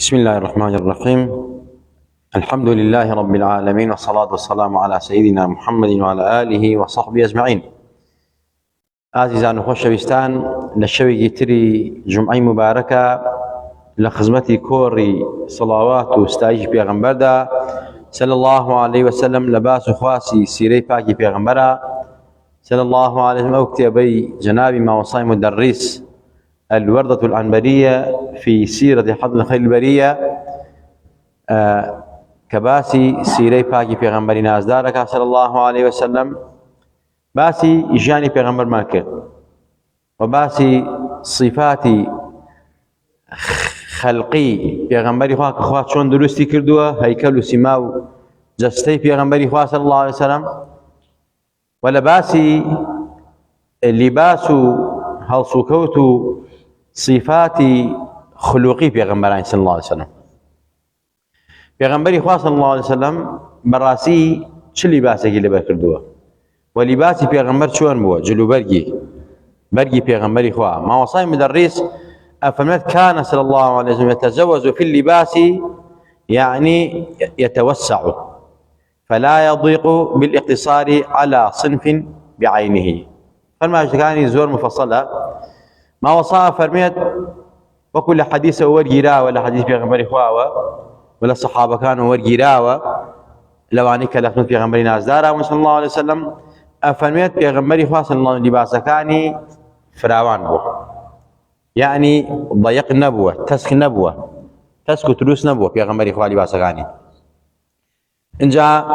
بسم الله الرحمن الرحيم. الحمد لله رب العالمين، والصلاة والسلام على سيدنا محمد وعلى آله وصحبه أجمعين. عزيزان خوشويستان، لشوي تري جمعي مباركة لخدمتي كوري صلوات وستايج بيغمبردا صلى الله عليه وسلم، لباس خواسي سيري باكي بيغمبرا صلى الله عليه وسلم، أكتبي جنابي ما وصاي مدرس الوردة العنبرية في سيرة حضر الخير البرية، كباسي سيري باكي پیغمبری نازدارك صلى الله عليه وسلم، باسي جاني پیغمبر ماكر، وباسي صفاتي خلقي پیغمبری خواه چون درستی کردوه، هيكل و سما و جستی پیغمبری خواه صلى الله عليه وسلم، ولباسي لباس هلسوكوت صفاتي خلقي پیغمبران صلى الله عليه وسلم. پیغمبری خواه صلى الله عليه وسلم براسی چه لباسێکی لەبەر کردووە و لباسی پیغمبر چۆن بووە؟ جلوبەرگی پیغمبری خواه. ماوەسای مدرس أفرمت كان صلى الله عليه وسلم يتزوج في اللباس، يعني يتوسع فلا يضيق بالاقتصار على صنف بعينه. فالماجدكاني زور مفصلة ما وصاها فرميت وكل حديث ورقيرا ولا حديث پیغمبری خواه ولا الصحابة كانوا ورقيراوة لواني كلفنوا في غمبري نازدارا صلى الله عليه وسلم. أفرميت في غمبري خواه صلى الله عليه وسلم لباسكاني فراوان بو، يعني ضيق نبوة، تسخ نبوة، تسكو تروس نبوة في غمبري خواه لباسكاني. انجا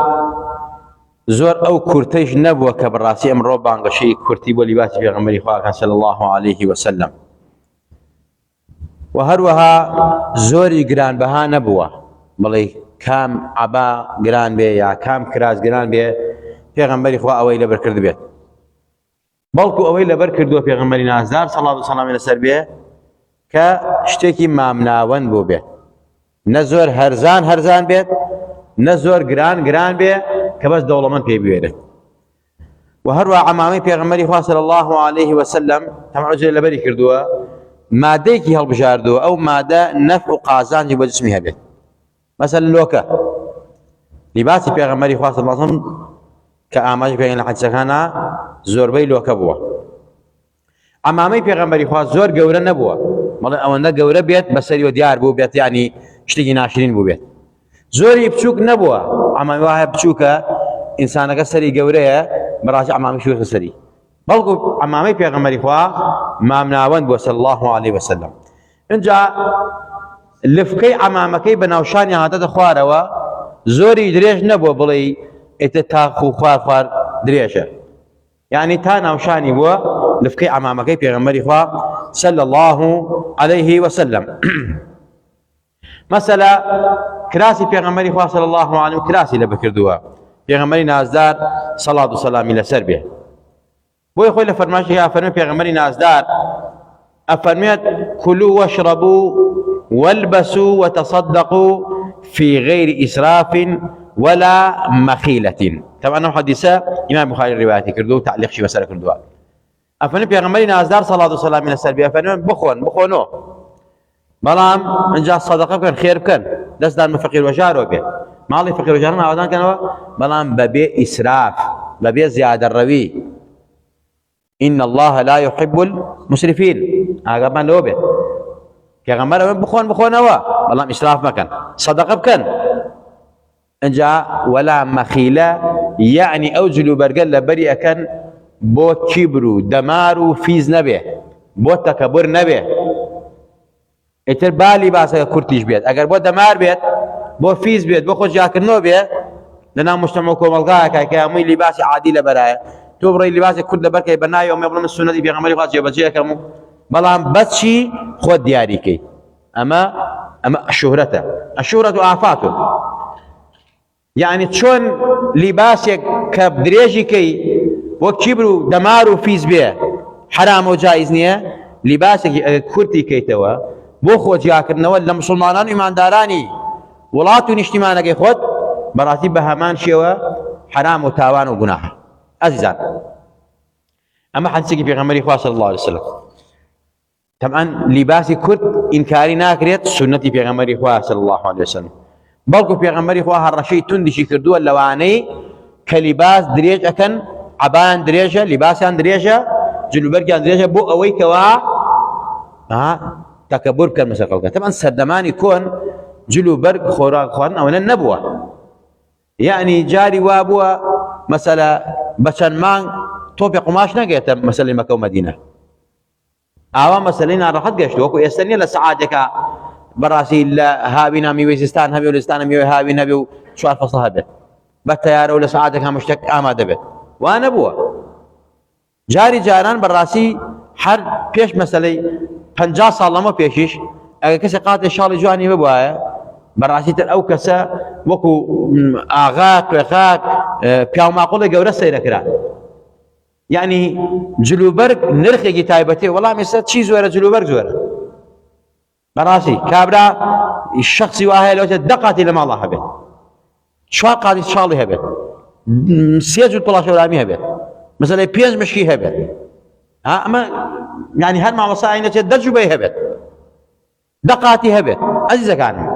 زور او كورتيش نبوة كبراسي امرو بانغشي كورتي بو لباسي في غمبري خواه صلى الله عليه وسلم. وهروها زوري قران بها نبوة، بڵێ کام عبا گران بێ یا کام کراس گران بێ پێغەمبەری خوا ئەوەی لەبەر کرد بێت، بەڵکو ئەوەی لەبەر کردووە پێغەمبەری نازدار سەڵات و سەلامی لەسەر بێ کە شتێکی مامناوەند بۆ بێت، نە زۆر هەرزان بێت، نە زۆر گران بێ کە بەس دەوڵەمەند پێ بوێرێت. و هەروە عەمامەی پێغەمبەری خوا صلی الله عليه وسلم تەمەعوجێ لەبەری کردووە مادەیەکی هەڵبژاردووە، ئەو مادە نەفع و قازانجی بۆ جسمی هەبێت. مثلا لوكا لباسي پیغمبری خواه صلی الله علیه وسلم که آماجی پیغمبری حدیثکانا زوربەی لوكا بووە. عمامەی پیغمبری خواه زۆر گەورە نەبووە، بەڵێ ئەوەندە گەورە بێت بەسەریەوە دیار بوو بێت، یعنی شتێکی ناشرین بوو بێت. زۆری بچووک نەبووە، عمامی وایە بچووکە ئینسانەکە سەری گەورەیە بەڕاستی عمامی شوێخە سەری، بەڵکو عمامەی پیغمبری خواه مامناوەند بووە صلی الله عليه وسلم. اینجا لفکەی عمامەکەی بە ناوشانی هاتەتە خوارەوە، زۆری درێژ نەبووە بڵێ ئێتە تاق و خوار درێژە، یعنی تا ناوشانی بووە لفکەی عمامەکەی پێغەمبەری خوا صلی الله عليه وسلم. مەسەلا کراسی پێغەمبەری خوا صلی الله عليه وسلم کراسی لەبەر کردووە پێغەمبەری نازدار سەڵات و سەلامی لەسەر بێ، بۆی خۆی لە فەرمایشێکی ئەفەرمێت پێغەمبەری نازدار ئەفەرمێت كلوا واشربوا والبسوا وتصدقوا في غير إسراف ولا مخيلة. طبعا حديثة إمام بخاري رواياتي كردو تعليق شي مسألة كردو. أفنى بيغمبري نازدار صلاة والسلام من السلبية أفنى بخونو بلام إن جاء الصدقة كان خير كان دست دار من فقير وجار وبيه مالي فقير وجارنا عودان كانوا بلام ببي إسراف ببي زيادة الروي، إن الله لا يحب المسرفين أقبان لو به پیغمبر ئەوە بخۆنەوە بەڵام ئیسراف مەکەن، صدقە بکەن. ئەنجا ولا مەخیلە، یعنی ئەو جلوبەرگە لەبەری ئەکەن بۆ کیبر و دەمار و فیز نەبێ، بۆ تەکەبر نەبێ. ئیتر با لیباسەکە کورتیش بێت، ئەگەر بۆ دەمار بێت، بۆ فیز بێت، بۆ خۆشیاکردنەوە بێ لەناو مجتەمە و کۆمەڵگایەکە کە هەمووی لیباسی عادی لەبەرایە، تۆ بڕێی لیباسی کورت لەبەرکەی بەناوی ئەو بڵێ من سونەتی پێغەمبەری خوا جێبەجێ ئەەکەم و بەڵام بەچی خۆت دیاریکەی. ئەمە شوهرەتە، الشهرة آفاته، يعني چۆن لیباسێک کە درێژی کەی بۆ کیبر و دەمار و فیز بێ حرام و جایز نییە، لیباسێکی ئەگەر کورتی کەیتەوە بۆ خۆجیاکردنەوە لە مسلمانان و ئیماندارانی وڵات و نیشتیمانەکەی خۆت بەڕاستی بە هەمان شێوە حرام و تاوان و گوناحە. عزیزان، ئەمە حەدیثێکی پێغەمبەری خوا صلی الله عليه وسلم. طبعا لباسي كرد ئینکاری ناکرێت سنەتی پێغەمبەری خوا صلی الله عليه وسلم بەڵکو پێغەمبەری خوا هەڕەشەی توندیشی کردووە لەوانەی کە لیباس درێژ ئەکەن عەبایان درێژە لیباسیان درێژە جلوبەرگیان درێژە بۆ ئەوەی کەوا تەکەببر بکەن مەسەر خەڵکە تەمان سەردەمانی کۆن جلوبەرگ خۆراک خواردن ئەوەنە نەبووە یعنی جاری وا بووە مەسەلە بە چەند مانگ تۆپی قوماش نەگێتە مەسەلەی مەکە و مەدینە ئاوا مەسەلەی ناڕەحەت گەشت وەکو ئێستا نییە لە سەعاتێکە بەڕاستی لە هاوینا میوەی زستان هەبێ و لەستانە میوەی هاوین هەبێ و 4 فەسڵ هەبێت بە تەیارە و لە سەعاتێک هەموو شتێک ئامادە بێت وا نەبووە جاری جاران بەڕاستی هەر پێش مەسەلەی 50 ساڵ لەمە پێشیش ئەگە کەسێک قاتێ شاڵی جوانی ببوایە بەڕاستی تر ئەو کەسە وەکو ئاغا کوێخاک پیاوماقۆڵی گەورە سەیرەکرا یعنی جلوبەرگ نرخێکی تایبەتێ وەڵام ئێستا چی زۆرە جلوبەرگ زۆرە بەڕاستی کابرا شخصی وا هەیە لەوتێ 10 قاتی لە ماڵا هەبێت 4 قاتی شاڵی هەبێت 3 جووت پڵاشەورامی هەبێت مەسەلەی 5 مشکی هەبێت ئەمە یعنی هەر مامۆستا عینەتێ 10 جوبەی هەبێت 10 قاتی هەبێت عەزیزەکانم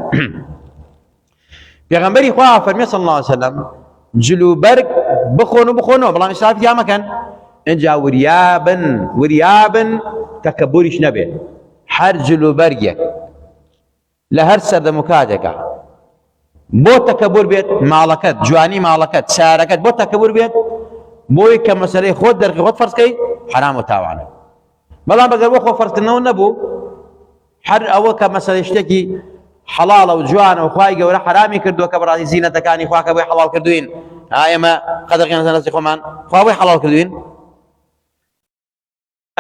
پێغەمبەری خوا فەرمێ صلی الله عليه وسلم جلوبەرگ بخۆن و بخۆنەوە بەڵام ئیسرافی مەکەن ئینجا وریابن تەکەببوریش نەبێت هەر جلوبەرگێک لە هەر سەردەم و کاتێکە بۆ تەکەببور بێت ماڵەکەت جوانی ماڵەکەت سیارەکەت بۆ تەکەببور بێت بۆی کە مەسەلەی خۆت دەرکی خۆت فەرزکەی حرام و تاوانە بەڵام بەگەر بۆ خۆ فەرزکردنەوە نەبوو هەر ئەوە کە مەسەلەی شتێکی حەڵاڵە و جوانە و خوای گەورە حرامی کردووە کە بەڕاستی زینەتەکانی خوا کە بۆی حەڵاڵ کردوین ئێمە قەدەغیان زەنەستی خۆمان خوا بۆی حەڵاڵ کردوین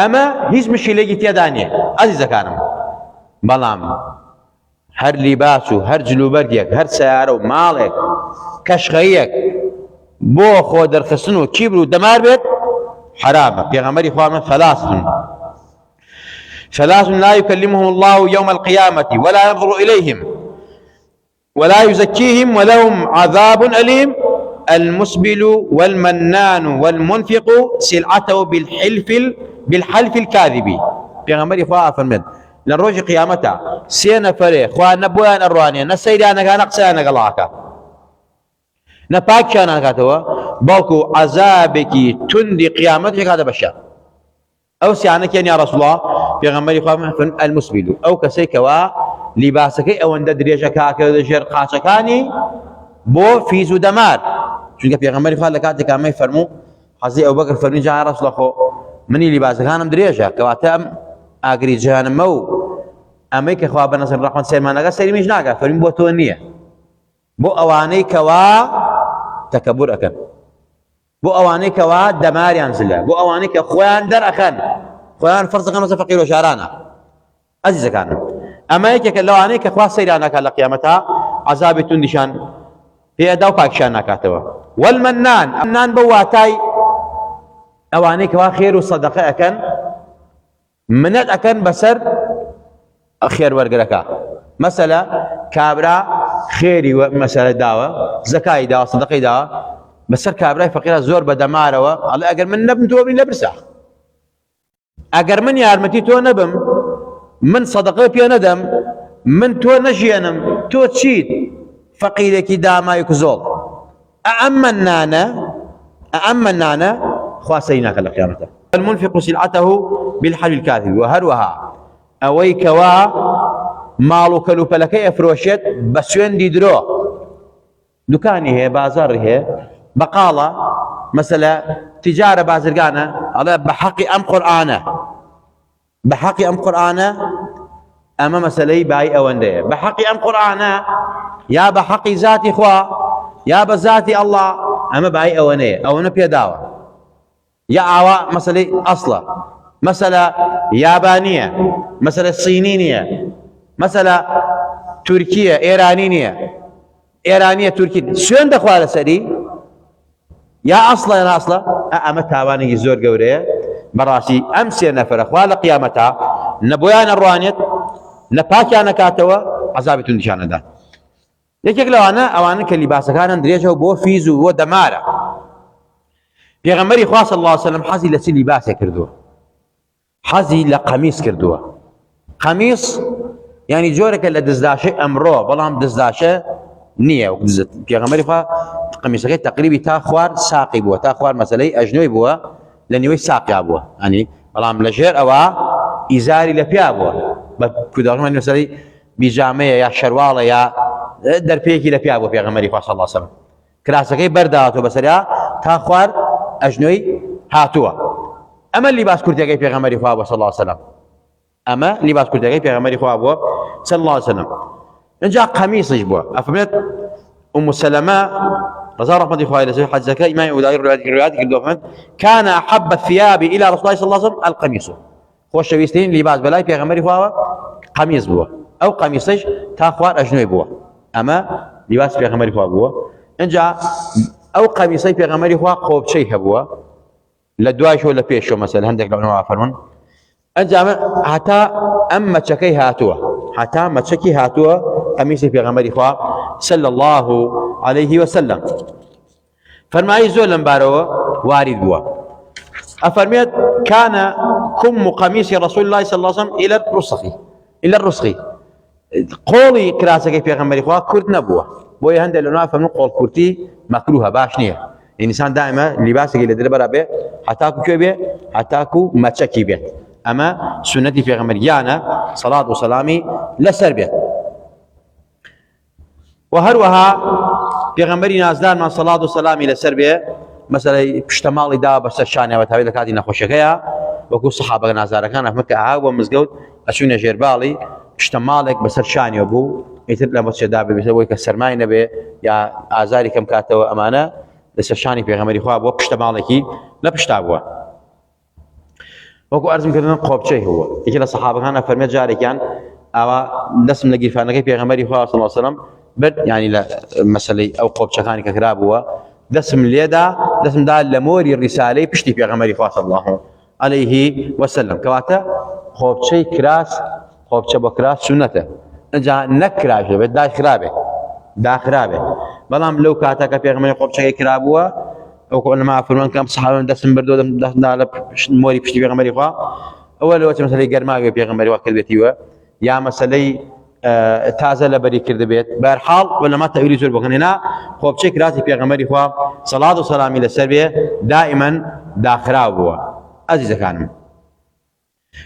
ئەمە هیچ مشکلێکی تێدا نییە عەزیزەکانم بەڵام هەر لیباس و هەر جلوبەرگێک هەر سیارە و ماڵێک کەشخەیەک بۆ خۆ دەرخستن و کیبر و دەمار بێت حرامە پێغەمبەری خوا فەرمووی ثلاث لا يكلمهم الله يوم القيامة ولا ينظر إليهم ولا يزكيهم ولهم عذاب أليم المسبل والمنان والمنفق سلعته بالحلف الكاذب پیغمبری خواه فرمید لروج قیامتا سينا فري خواه نبويان الروانية نسيريانا نقصيانا قلاكا نپاكشانا كاتوا بلكو عذابكي تندي قيامتك هذا بشا او سيانك يا رسول الله پیغمبری خواه المسبل او کسی کوا لباسکی او اند دريجكا كدجر قاچكاني بو فيزو دمار چونکه پیغمبری خواه لکاتی کامی فرمو حضرت ابو بکر فرمی جا رسول الله خو منی لباسکانم دريجه كواتم اگری جهنم مو امی که خواه بنظر الرحمن سیرمانگا سیری میش ناگا فرمی بو تو نیه بو اوانی کوا تکبر اکن بو اوانی کوا دمار ينزل بو اوانی که خوان در اخن خوان فرض خمسه فقير وشارانا عزيز كان اما هيك لو انيك اخوا سيرانا كان قيامتها عذاب تندشان هي داو باكشان كاتوا والمنان منان بواتاي اوانيك واخير وصدقه اكن منت اكن بسر خير ورقركا مثلا كابرا خيري ومثلا داوا زكاي داوا صدقي داوا بسر كابرا فقير زور بدماره على اجر من نبنتو من لبرسه اگر من یارمەتی تۆ نەبم من سەدەقە پێ نەدەم من تۆ نەژێنم تۆ چیت فەقیرێکی دامای کوزۆڵ ئەمە نانە خوا سەری ناکە لە قیامەتە المنفق سلعته بالحلف الكاذب وهروها ئەوەی کەوا ماڵ و کەلوپەلەکەی ئەفرۆشێت بە سوێندی درۆ دوکانی هەیە بازاڕی هەیە بەقاڵە مثلا تجارة بازرگانة على بحق أم قرآنه بحق أم قرآنه أما مسألة باي أوندية بحق أم قرآنه يا بحق ذاتي خوا يا بذاتي الله أما باي أوندية أو نبي دعوة يا عوا مسألة أصلا مسألة يابانية مسألة صينية مسألة تركية إيرانية تركية شون دخوال سري يا اصلا يا اصلا اما تاواني زور قوريه براسي امسي نفر اخوال قيامتها نبويان الروانيت نباكيانا كاتوا عذاب تندشان دا يكيك لو انا كلباسا كان دريجه بو فيزو و دماره پیغمبري خوا صلى الله عليه وسلم حزي لسي لباسه كردو حزي لقميص كردو قميص يعني جۆرەکە لە دزداشەی ئەمڕۆ بەڵام دزداشە نییە پێغەمبەری خوا قەمیسەکەی تقریبی تا خوار ساقی بووە تا خوار مەسەلەی ئەژنۆی بووە لە نیوەی ساقیا بووە ئەنی بەڵام لەژێر ئەوە ئیزاری لە پیا بووە بە کوداڵمان مەسەلەی بیجامەیە یا شەرواڵە یا دەرپێکی لە پیا بووە پێغەمبەری خوا صلی الله علیه وسلم کراسەکەی بەرداوەتەوە بەسەریا تا خوار ئەژنۆی هاتووە ئەمە لیباس کورتەکەی پێغەمبەری خوا بووە صلی الله علیه وسلم ئەمە لیباس کورتەکەی پێغەمبەری خوا بووە صلی الله علیه وسلم اینجا قەمیسش بووە ئەفەرمێت أم سلمة رضي الله عنها إخواني لسه حج زكاة إمام أبو داود روايات كردوفن كان أحب الثياب إلى رسول الله صلى الله عليه وسلم القميص خوش ويستين لباس بلاي في غمري هو قميص بوا أو قميصش تاخوار أجنبي بوا أما لباس في غمري هو بوا إنجا أو قميصي في غمري هو قوب شيء بوا لدواي شو ولا بيش شو مثلا عندك لو نوع فرمون إنجا حتى أما تشكي هاتوا حتى ما تشكي هاتوا قميصي في غمري هو صلى الله عليه وسلم فرمائي زول لمبارو وارد بوا أفرميت كان كم قميص رسول الله صلى الله عليه وسلم إلى الرسخ قولي كراسة في غمري خوا كرد نبوه بوي هند لنا فمن قول كرتي مكروهة باش نيه الإنسان دائما لباسه اللي دربره به حتاكو شو به حتاكو ما تشكي به أما سنتي في غمريانا صلاة وسلامي لسر به وهروها پێغەمبەری نازدارمان سەڵات و سەلامی لەسەر بێ مەسەلەی پشتەماڵی دا بەسەر شانیەوە تاوی لە کاتی نەخۆشیەکەیە وەکو سەحابە نازارەکان ئەفەرمێت کە ئاوا بۆ مزگەوت ئەچوونە ژێرباڵی پشتەماڵێک بەسەر شانیەوە بوو ئیتر لە مەسجددا ببێتەوە بۆی کە سەرمای نەبێ یا ئازاری کەم کاتەوە ئەمانە لەسەر شانی پێغەمبەری خوا بۆ پشتەماڵێکی لە پشتا بووە وەکو ئەرزم کردن قۆبچەی هەبووە یەکێک لە سەحابەکان ئەفەرمێت جارێکیان ئاوا دەستم لە گیرفانەکەی پێغەمبەری خوا صلی الله علیه وسلم برد يعني لا مسألة أو قوب شخاني ككرابوا دسم ليدا دسم دال لموري الرسالة بشتي في غمري صلى الله عليه وسلم كواتا قوب شيء كراس قوب شيء بكراس سنته نجا نكراش بداش خرابه دا خرابه بلام لو كاتا كفي غمري قوب شيء كرابوا أو كنا مع فرمان كم صحابة دسم بردو دسم دال موري بشتي في غمري خوا أول وقت مسألة جرماء في غمري وكل بيتيوا يا مسألة تازه لبری کرده بید بر حال ولا تأویلی زور بکن هنا خوب چه کراسی پیغمبری خواب صلاة و سلامی لسر بیه دائما داخرا بوا عزیز کانم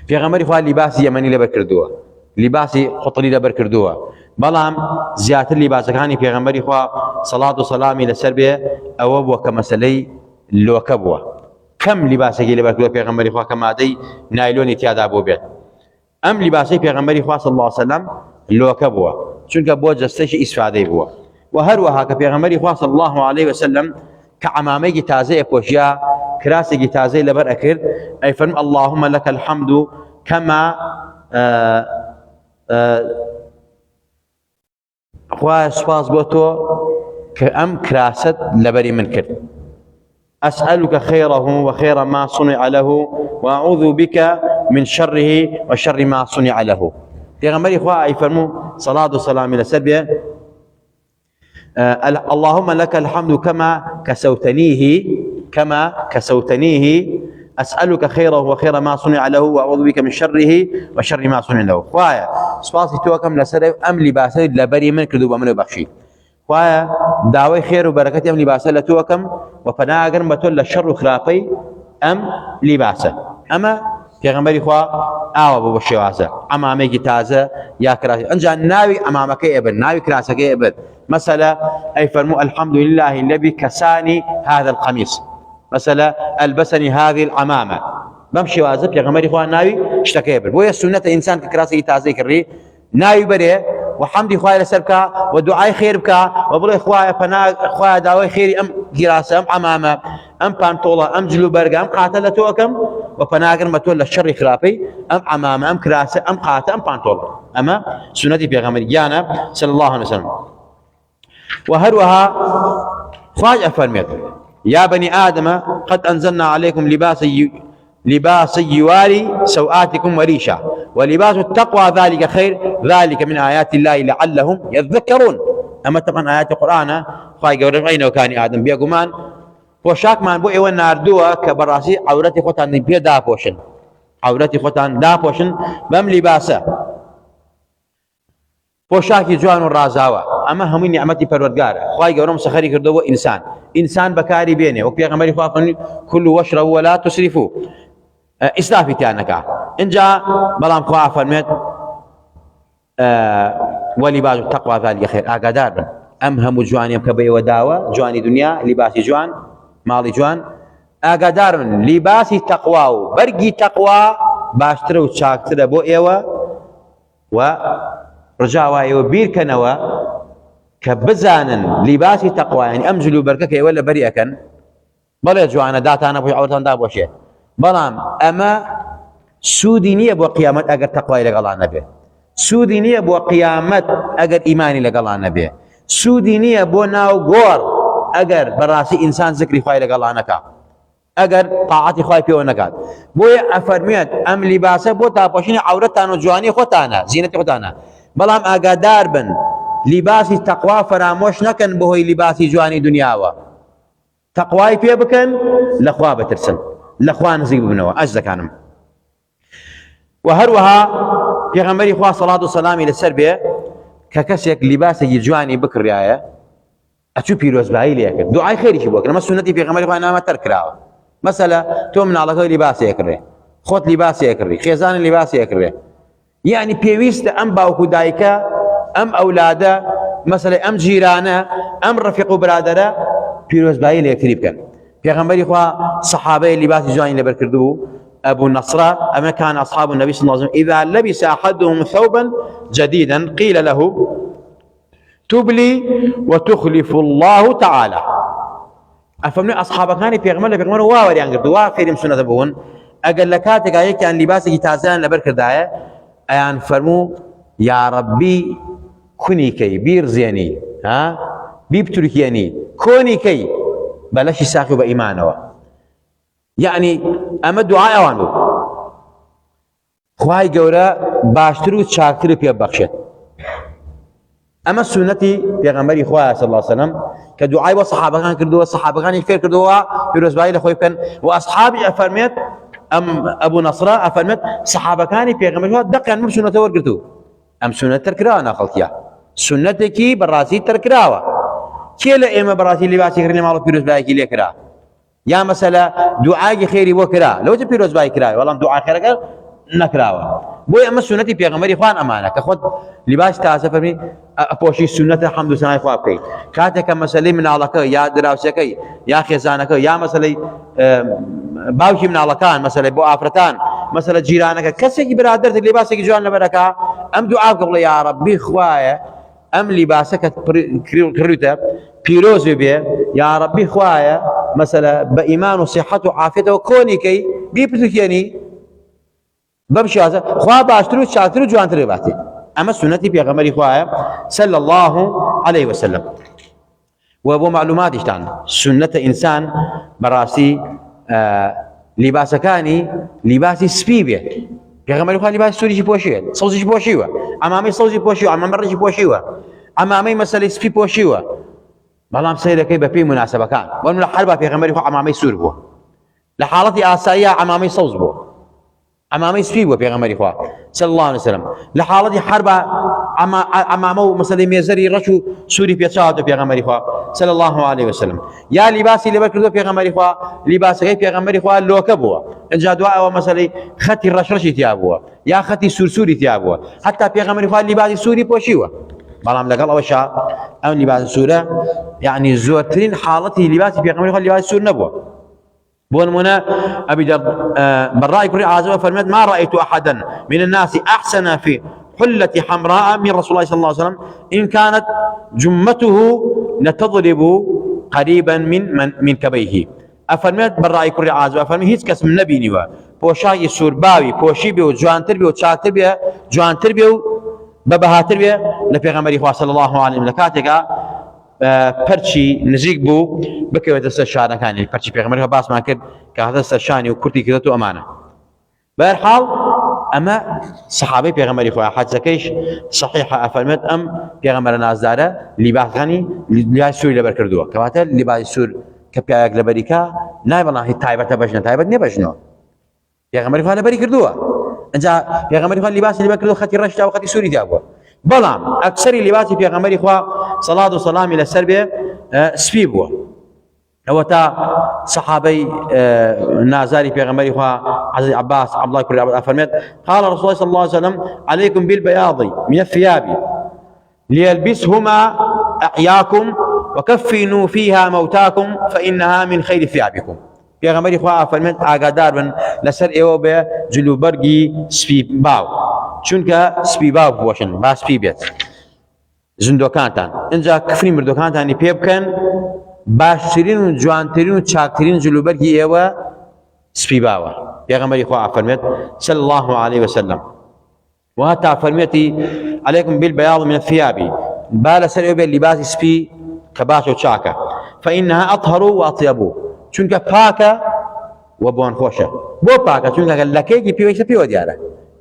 پیغمبری خواب لباسی یمنی لبر کردوه لباسی خطری لبر کردوه بلام زیاتر لباس کانی پیغمبری خواب صلاة و سلامی لسر بیه او بوا کمسلی لوکه بوا کم لباسی لبر کردوه پیغمبری خواب کمادی نایلونی تیادا بو بید ام لباسی پیغمبری خواب صلی الله علیه وسلم لوکە بووە چونکە بۆ جەستەیەکی ئیسفادەی بووە و هەروەها کە پێغەمبەری خوا صلی الله عليه وسلم کە عەمامەیەکی تازەیە پۆشیا کراسێکی تازەی لەبەر ئەکرد ئەیفەرمێ اللهم لك الحمد كما خوایە سوپاس بۆ تۆ کە ئەم کراست لەبەری من کرد أسألك خيره وخير ما صنع له وأعوذ بك من شره وشر ما صنع له پیغمبری خواه يفرمو صلاة و سلام لسر بيه اللهم لك الحمد كما كسوتنيه أسألك خيره وخير ما صنع له وأعوذ بك من شره وشر ما صنع له خواه سپاسی توكم لسر أم لباسي لبري من كردو بمنو بخشي خواه دعوي خير وبركتي أم لباسي لتوكم وفناغر بتول لشر وخرافي أم لباسي أما پیغمبری خوا ئاوا بۆ شێوازە ئەمامێکی تازە یا کراسی ئەنجا ناوی ئەمامەکەی ئەبن ناوی کراسەکەی ئەبن مەسەلە ئەیفەرموو الحمد لله الذي كساني هذا القميص مەسەلە ألبسني هذه العمامة بەم شێوازە پێغەمبەری خوا ناوی شتەکەی ئەبن بۆیە سونەتە ئینسان کە کراسێکی تازەی کڕی ناوی بەرێ وحمدی خوای لەسەر بکە و دوعای خێر بکە و بڵێ خوایە داوای خێری ئەم گیراسە ئەم عەمامە ئەم پانتۆڵە ئەم جلوبەرگە ئەم قاتە لە تۆ ئەکەم وپناگرم بە تۆ لە شەڕی خراپەی ئەم عەمامە ئەم کراسە ئەم قاتە ئەم پانتۆڵە ئەمە سونەتی پێغەمبەریانە صلی الله عليه وسلم وهروها خوای ئەفەرمێت يا بني آدم قد أنزلنا عليكم لباسا يواري سوآتكم وريشا ولباس التقوى ذلك خير ذلك من آيات الله لعلهم يذكرون أما طبعا آيات القرآن خواهي قولهم أين وكان آدم بيقومان پۆشاک مان بۆ ئێوە ناردووە کە بەڕاستی عەورەتی خۆتان پێ داپۆشن عەورەتی خۆتان داپۆشن بەم لیباسە پۆشاکی جوان و ڕازاوە ئەمە هەمووی نیعمەتی پەروەردگارە خوای گەورەم سەخەری کردەوە ئینسان بەکاری بێنێ و پێغەمبەری خوا فەرمووی کولوا واشربوا ولا تسرفوا ئیسرافی تیان نەکا اینجا بەڵام خوا فەرمێت وەلیباس التەقوا ذلك خێر ئاگادار بن ئەم هەموو جوانیم کە بە ئێوە داوە جوانی دنیا لیباسی جوان ماڵی جوان ئاگادار بن لیباسی تەقوا و بەرگی تەقوا باشترە و چاکترە بۆ ئێوە و ڕجاوایەوە بیرکەنەوە کە بزانن لیباسی تەقوایان ئەم جلوبەرگە کە ئێوە لە بەری ئەکەن بەڵێ جوانە داتانە بۆی عەورەتان دابۆشێ بەڵام ئەمە سوودی نییە بۆ قیامەت ئەگەر تەقوای لەگەڵان نەبێ سوودی نییە بۆ قیامەت ئەگەر ئیمانی لەگەڵان نەبێ سوودی نییە بۆ ناو گۆڕ ئەگەر بەڕاستی ئینسان زکری خوای لەگەڵان نەکا ئەگەر تاعاتی خوای پێوە نەکات بۆیە ئەفەرمێت ئەم لیباسە بۆ تاپۆشینی عەورەتان و جوانی خۆتانە زینەتی خۆتانە بەڵام ئاگادار بن لیباسی تەقوا فرامۆش نەکەن بەهۆی لیباسی جوانی دنیاوە تەقوای پێ بکەن لەخوا بترسن لەخوا نزیک ببنەوە ئەش دەکانم و هەروەها پێغەمبەری خوا سەڵات و سەلامی لەسەر بێ کە کەسێک لیباسێکی جوانی بکڕایە ئەچوو پیرۆزبایی لێ کرد دوعای خێریشی بۆ کرد ئەمە سونەتی پێغەمبەری خوا نامەتەر کراوە مەسەلە تۆ مناڵەکەی لیباسی ئەکڕێ خۆت لیباسی ئەکڕی خێزانی لیباسی ئەکڕێ یعنی پێویستە ئەم باوکو دایکە ئەم ئەولادە مەسەلەی ئەم جیرانە ئەم ڕەفیق و برادەرە پیرۆزبایی لە یەکتری بکەن پێغەمبەری خوا سەحابەی لیباسی جوانی لەبەر کردبوو أبو النصرة أما كان أصحاب النبي صلى الله عليه وسلم إذا لبس أحدهم ثوبا جديدا قيل له تبلي وتخلف الله تعالى أفهمني أصحاب كان بيغمر واوري عن قردوا وافيرم سنة بون أقل لكاتك أيك كان لباسك تازان لبرك داية أيان فرمو يا ربي كوني كي بير زيني ها بيبتركياني كوني كي بلاش ساقي بإيمانه يعني أما دعاء أوانو خواهي قورا باشتر و چاكتر و بيبخشت أما سنتي پیغمبری خواه صلى الله عليه وسلم كدعاء وصحابة كان كردوا الصحابة كان يكفر كردوا في رزبائي لخوي كان وأصحابي أفرميت أبو نصرة أفرميت صحابة كان پیغمبری خواه دقيقا مو سنة ورقرتو أم سنة تركراوة ناقلتيا سنتكي براسي تركراوة كيلا إما براسي لباسي خريني مالو في رزبائي كي ليكرا يا مسألة دعاء خيري وكرا لو تبي روز باي كراي والله دعاء خيرك نكراوا بوي اما سنتي بيغمري خوان امانه كخد لباس تاسه فرمي ابوشي سنه الحمد لله خواب كي كاتك مسألة من علاقه يا دراوسك يا خزانك يا مسألة باوشي من علاقان مسألة بو افرتان مسألة جيرانك كسي برادر لباسك جوان لبركه ام دعاء قبل يا ربي خوايا ام لباسك كريته بيروز بيه يا ربي خوايا مثلا بإيمان وصحة وعافية وكوني كي بيبتكيني بمشي هذا خوا باشترو شاكرو جوان ترباتي أما سنتي بيغمري خوايا صلى الله عليه وسلم وابو معلومات اشتان سنة إنسان براسي لباس كاني لباسي سبيبه بيغمري خوايا لباس سوري بوشيه صوزي بوشيوه أمامي صوزي بوشيوه أمامي رجي بوشيوه أمامي مسألة سبي بوشيوه بەڵام سەیرەکەی بە پێی مناسبەکان وەرم لە حەربا پێغەمبەری خوا عەمامەی سوور بووە لە حاڵەتی ئاساییە عەمامەی سەوز بووە عەمامەی سپی بووە پێغەمبەری خوا صلی الله عليه وسلم لە حاڵەتی حەربا عەمامە و مەسەلەی مێزەری ڕەش و سووری پێچاوەتە پێغەمبەری خوا صلی الله عليه وسلم یا لیباسی لەبەر کردووە پێغەمبەری خوا لیباسەکەی پێغەمبەری خوا لۆکە بووە ئینجا دوایەوە مەسەلەی خەتی ڕەشڕەشی تیا بووە یا خەتی سوورسووری تیا بووە حتا پێغەمبەری خوا لیباسی سووری پۆشیوە بەڵام لەگەڵ ئەوەشا ئەم لیباسی سوورە يعني زورترين حالتي لباسي في قمر لباس سور نبوه بونمونا ابي براء كل عازم فرمت ما رايت احدا من الناس احسن في حله حمراء من رسول الله صلى الله عليه وسلم ان كانت جمته لتضرب قريبا من كبيه افرمت براء كل عازم افرمي هيك كسم النبي نوا بوشاي سور باوي بوشي بيو جوان تربيه وشاك تربيه جوان تربيه ببهاتر بيه لبيغمبري صلى الله عليه وسلم لكاتك پەرچی نزیک بوو بکەوێتە سەر شانەکانی پەرچی پێغەمبەری باسمان کرد کە هاتە سەر شانی و کورتی کردێت و ئەمانە بەهەرحاڵ ئەمە سەحابەی پێغەمبەری خۆیان حەدیثەکەیش صحیحە ئەفەرمێت ئەم پێغەمبەرە نازدارە لیباسەکانی لیباسی سووری لەبەر کردووە کەواتە لیباسی سوور کە پیاوێک لەبەریکا نای بەڵام هیچ تایبەتە بەشنە تایبەت نییە بەشنەوە پێغەمبەری خوا لەبەری کردووە ئەنجا پێغەمبەری خوا لیباسی لەبەر کردووە خەتی ڕەشدا و خەتی سووری دا بووە بەڵام ئەکسەری لیباسی پێغەمبەری خوا سەڵات و سەلامی لەسەر بێ سپی بووە. ئەوە تا سەحابەی نازاری پێغەمبەری خوا حەزرەتی عەباس عەبدوڵای کوڕی عەباس فەرمێت قال رسول الله صلى الله عليه وسلم عليكم بالبياض من الثياب ليلبسهما أحياكم وكفنوا فيها موتاكم فإنها من خير ثيابكم. پێغەمبەری خوا فەرمێت ئاگادار بن لەسەر ئێوە بێ جلوبەرگی سپی باو، چونکە سپی باو بپۆشن با سپی بێت زندۆکانتان اینجا کفنی مردوەکانتانی پێ بکەن، باشترین و جوانترین و چاکترین جلوبەرگی ئێوە سپی باوە. پێغەمبەری خوا فەرمێت صلی الله عليه وسلم وهتا فەرمێتی عليكم بالبياض من الثياب با لەسەر ئێوە بێ لیباسی سپی کە باشە و چاکە فإنها أطهر وأطيب چونکە پاکە و بۆن خۆشە. بۆ پاکە چونکە لەکەیەکی پێوەیشتە پێوە دیارە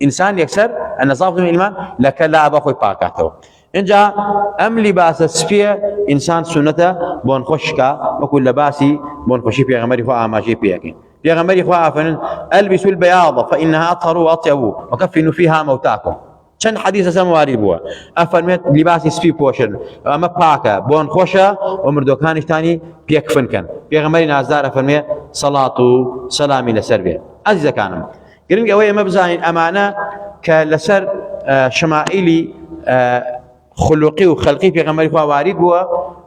ئینسان یەکسەر النظافة من الإيمان لەکە لا بە خۆی پاکاتەوە. اینجا ئەم لیباسە سپیە ئینسان سونەتە بۆن خۆشکە وەکو لەباسی بۆن خۆشی پێغەمبەری خوا ئاماژەی پێکەین. پێغەمبەری خوا فەرمێن ئەلبسوا البياض فإنها أطهر وأطيب وكفنوا فيها موتاكم. چەند حەدیث لەسەر موارد بووە ئەفەرمێت لیباسی سپی پۆشن ئەمە پاکە بۆن خۆشە و مردوەکانیشتانی پێکفنکەن. پێغەمبەری نازدار ئەفەرمێ سەڵات و سەلامی لەسەر بێ. عەزیزەکانم گرنگ ئەوەی ئێمە بزانین ئەمانە کە لەسەر شەمائیلی خلوقی و خەلقی پێغەمبەری خوا وارد بووە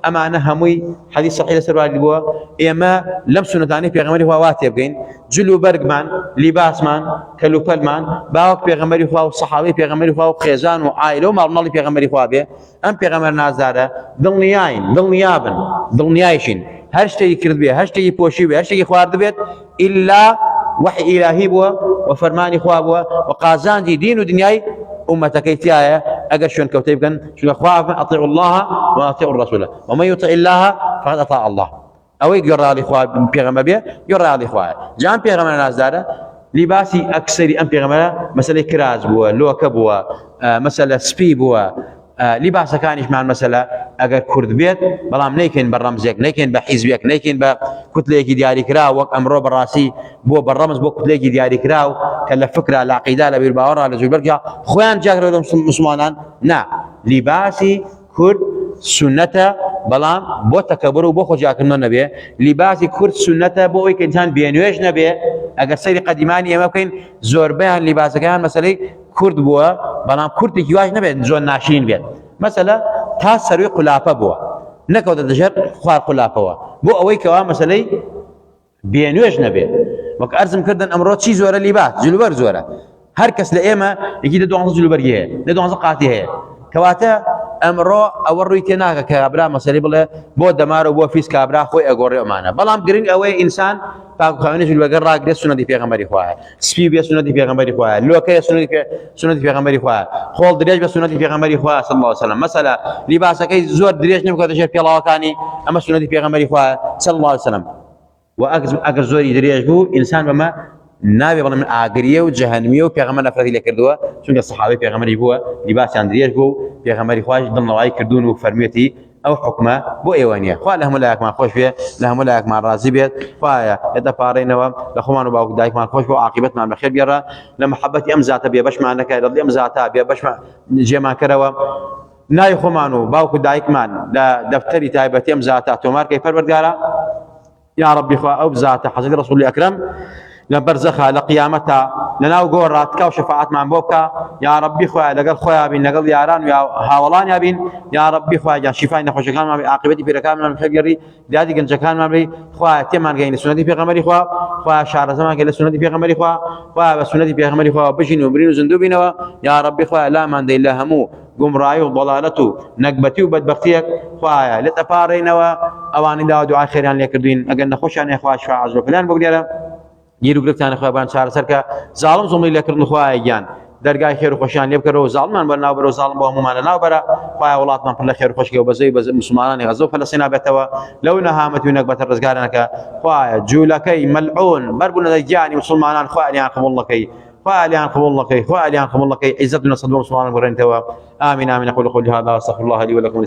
ئەمانە هەمووی حەدیث صحیح لەسەر وارد بووە. ئێمە لەم سونەتانەی پێغەمبەری خوا وا تێبگەین جلوبەرگمان لیباسمان کەلوپەلمان باوەک پێغەمبەری خوا و سەحابەی پێغەمبەری خوا و خێزان و عائیلە و ماڵمەڵی پێغەمبەری خوا بێ. ئەم پێغەمبەر نازدارە دڵنیاین دڵنیابن دڵنیایشین هەر شتێکی کرد بێ هەر شتێکی پۆشی بێ هەر شتێکی خوارد بێت ئیلا وحی ئیلاهی بووە و فەرمانی خوا بووە و قازانجی دین و دنیای أمتك تيايا أجر شون كوتيبكن شو أخوافا أطيعوا الله وأطيعوا الرسول ومن يطع الله فقد أطاع الله أويك يرى الإخوة بيغمبر بيه يرى الإخوة جان بيغمبر الناس داره لباسي أكثر أم بيغمبر مسألة كراز بوا لوكا بوا مسألة سبي بوا لباسا كانش مع المسألة أجر كرد بيت بلام نيكين برمزك نيكين بحزبك نيكين بكتليك دياري كراو وك أمرو براسي بو بالرمز بو كتليك دياري كراو كلا فكرة العقيدة لبير باورا لزوجبرك خوان جاكرو مسلمان نا لباسي كرد سنته بلام بو تكبروا بو خجاكنا نبي لباسي كرد سنته بو ويك إنسان بينويش نبي أجر سير قديماني ممكن زوربان لباس كان مثلا كرد بوا بلام كرد كيواش نبي زون ناشين بيت مثلا تاس سروي قلافة بوا نكود الدجر خوار قلافة بو أوي كوا مثلا بينويش نبي وك أرزم كردن أمرات شيء زورا لباس جلوبر زورا هر كس لإما يجي دوانز جلوبر جيه دوانز قاتي هي كواتا أمرو أوروي تناك كابرا مثلا بلا بو دمار وبو فيس كابرا خوي أقوري أمانة بلام جرين أوي إنسان باكو خانيش الوجر راق سنة دي پیغمبری خواه سپی بیا سنة دي پیغمبری خواه لوکه سنة دي پیغمبری خواه خول دریج بیا سنة دي پیغمبری خواه صلی الله عليه وسلم مثلا لباسکی زور دریج نمیکرد شر پیلا وکانی اما سنة دي پیغمبری خواه صلی الله عليه وسلم و اگر زوری دریج بو انسان بما نابي والله من آگریه و جهنمیه و پیغمبر نفرتی لکردوه چون صحابه پیغمبری بوه لباس عن دریج بو پیغمبری خواه ضمن نوعی کردون و فرمیتی أو حكمة بو إيوانية خوا لهم ولاك مع خوش بيه لهم ولاك مع الرازي بيه خوايا يتفارينوا لخوان وباوك دايك مع خوش بو عاقبت مع بخير بيرا لمحبتي أمزاتا بيه باش معناك رضي أمزاتا بيه باش جيما كروا ناي خوانو باوك دايك مان لا دفتري تايبتي أمزاتا تومار كيف البرقارة يا ربي خوا أو بزاتا حسن رسول الأكرم لبرزخها لقيامتها لناو قوراتك وشفاعات مع بوكا يا ربي خويا لقل خويا بين لقل ياران ويا هاولان يا بين يا ربي خويا جان شفاء نخوش كان ما عاقبتي في ركاب من خيري دادي كان كان ما بي خويا تمان جاي سنتي في غمري خويا شعر زمان قال سنتي في غمري خويا سنتي في غمري خويا بجين وبرين وزندوبين يا ربي خويا لا من دي الله همو قم راي وضلالته نقبتي وبدبختيك خويا لتفارين واواني دعاء خير يعني كردين اجل نخوش يعني خويا شفاعة عزو فلان بقول يرو گرفتان خوابان چهار سرکا ظالم زملی لکرن خواه گیان درگاه خیر و خوشیان لیب کرو ظالمان بر ناو برو ظالم با همومان ناو برا خواه ولات من پر خیر و خوشی و بزی مسلمانان غزو فلسطین بتوا لو نهامت ونك بتر رزقارنك خواه جولکی ملعون بربون دجانی مسلمانان خواه لیان خم الله خواه لیان خم الله خواه لیان خم الله عزتنا صدق مسلمانان برن توا آمين آمين أقول قولي هذا واستغفر الله لي ولكم.